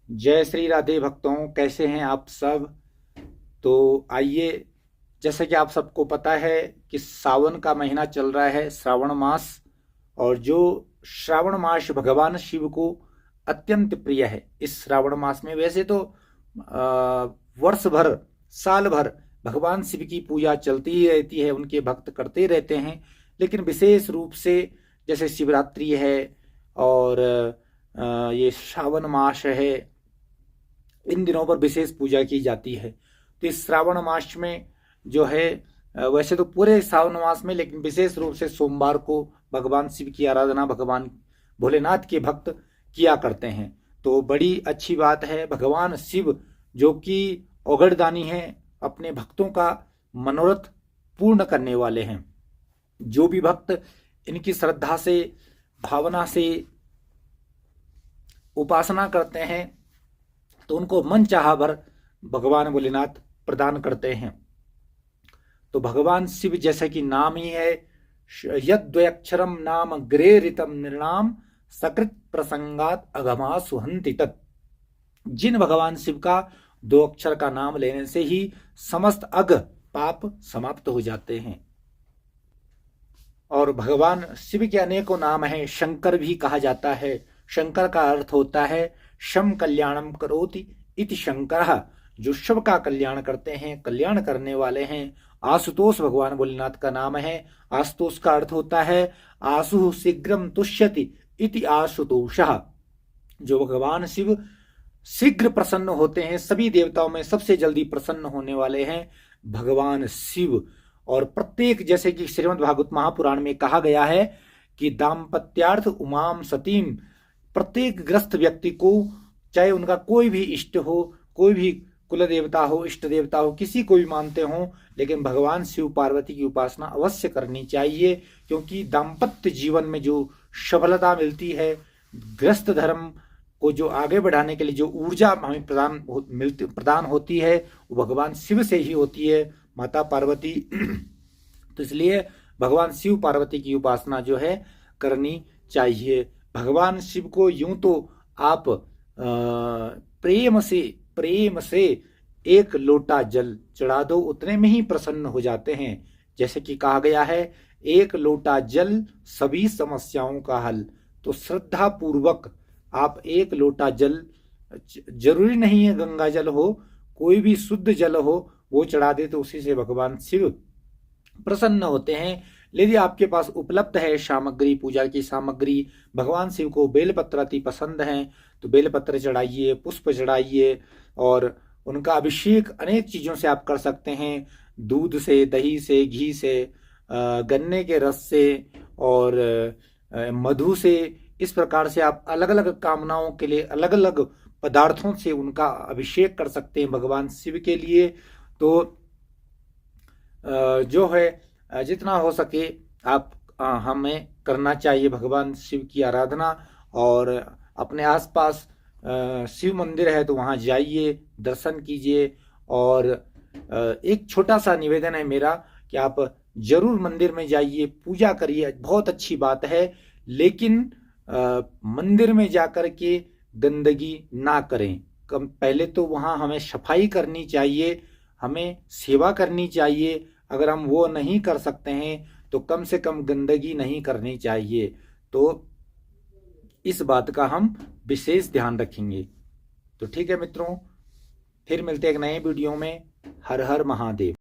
जय श्री राधे भक्तों, कैसे हैं आप सब। तो आइए, जैसे कि आप सबको पता है कि सावन का महीना चल रहा है, श्रावण मास। और जो श्रावण मास भगवान शिव को अत्यंत प्रिय है। इस श्रावण मास में वैसे तो वर्ष भर, साल भर भगवान शिव की पूजा चलती ही रहती है, उनके भक्त करते ही रहते हैं। लेकिन विशेष रूप से जैसे शिवरात्रि है और ये श्रावण मास है, इन दिनों पर विशेष पूजा की जाती है। तो इस श्रावण मास में जो है, वैसे तो पूरे श्रावण मास में, लेकिन विशेष रूप से सोमवार को भगवान शिव की आराधना भगवान भोलेनाथ के भक्त किया करते हैं। तो बड़ी अच्छी बात है। भगवान शिव जो कि औगड़दानी है, अपने भक्तों का मनोरथ पूर्ण करने वाले हैं। जो भी भक्त इनकी श्रद्धा से, भावना से उपासना करते हैं तो उनको मन चाहा भर भगवान भोलेनाथ प्रदान करते हैं। तो भगवान शिव जैसे कि नाम ही है, यद्वयक्षरम नाम ग्रेरितम निर्णाम सकृत प्रसंगात अगमा सुहंति तत्। जिन भगवान शिव का 2 अक्षर का नाम लेने से ही समस्त अग पाप समाप्त हो जाते हैं। और भगवान शिव के अनेकों नाम हैं। शंकर भी कहा जाता है। शंकर का अर्थ होता है शम कल्याणम करोति इति शंकर, जो शव का कल्याण करते हैं, कल्याण करने वाले हैं। आशुतोष भगवान भोलेनाथ का नाम है। आशुतोष का अर्थ होता है आशु शीघ्रम तुष्यति इति आशुतोषः, जो भगवान शिव शीघ्र प्रसन्न होते हैं। सभी देवताओं में सबसे जल्दी प्रसन्न होने वाले हैं भगवान शिव। और प्रत्येक, जैसे कि श्रीमद् भागवत महापुराण में कहा गया है कि दाम्पत्यार्थ उमाम सतीम, प्रत्येक ग्रस्त व्यक्ति को, चाहे उनका कोई भी इष्ट हो, कोई भी कुल देवता हो, इष्ट देवता हो, किसी को भी मानते हो, लेकिन भगवान शिव पार्वती की उपासना अवश्य करनी चाहिए। क्योंकि दाम्पत्य जीवन में जो सफलता मिलती है, ग्रस्त धर्म को जो आगे बढ़ाने के लिए जो ऊर्जा हमें प्रदान होती है, वो भगवान शिव से ही होती है, माता पार्वती। तो इसलिए भगवान शिव पार्वती की उपासना जो है करनी चाहिए। भगवान शिव को यूं तो आप प्रेम से 1 लोटा जल चढ़ा दो, उतने में ही प्रसन्न हो जाते हैं। जैसे कि कहा गया है 1 लोटा जल सभी समस्याओं का हल। तो श्रद्धा पूर्वक आप 1 लोटा जल, जरूरी नहीं है गंगा जल हो, कोई भी शुद्ध जल हो, वो चढ़ा दे तो उसी से भगवान शिव प्रसन्न होते हैं। यदि आपके पास उपलब्ध है सामग्री, पूजा की सामग्री, भगवान शिव को बेलपत्र अति पसंद हैं, तो बेलपत्र चढ़ाइए, पुष्प चढ़ाइए। और उनका अभिषेक अनेक चीज़ों से आप कर सकते हैं। दूध से, दही से, घी से, गन्ने के रस से और मधु से। इस प्रकार से आप अलग अलग कामनाओं के लिए अलग अलग पदार्थों से उनका अभिषेक कर सकते हैं भगवान शिव के लिए। तो जो है जितना हो सके आप हमें करना चाहिए भगवान शिव की आराधना। और अपने आसपास शिव मंदिर है तो वहाँ जाइए, दर्शन कीजिए। और एक छोटा सा निवेदन है मेरा कि आप जरूर मंदिर में जाइए, पूजा करिए, बहुत अच्छी बात है। लेकिन मंदिर में जाकर के गंदगी ना करें। पहले तो वहाँ हमें सफाई करनी चाहिए, हमें सेवा करनी चाहिए। अगर हम वो नहीं कर सकते हैं तो कम से कम गंदगी नहीं करनी चाहिए। तो इस बात का हम विशेष ध्यान रखेंगे। तो ठीक है मित्रों, फिर मिलते हैं एक नए वीडियो में। हर हर महादेव।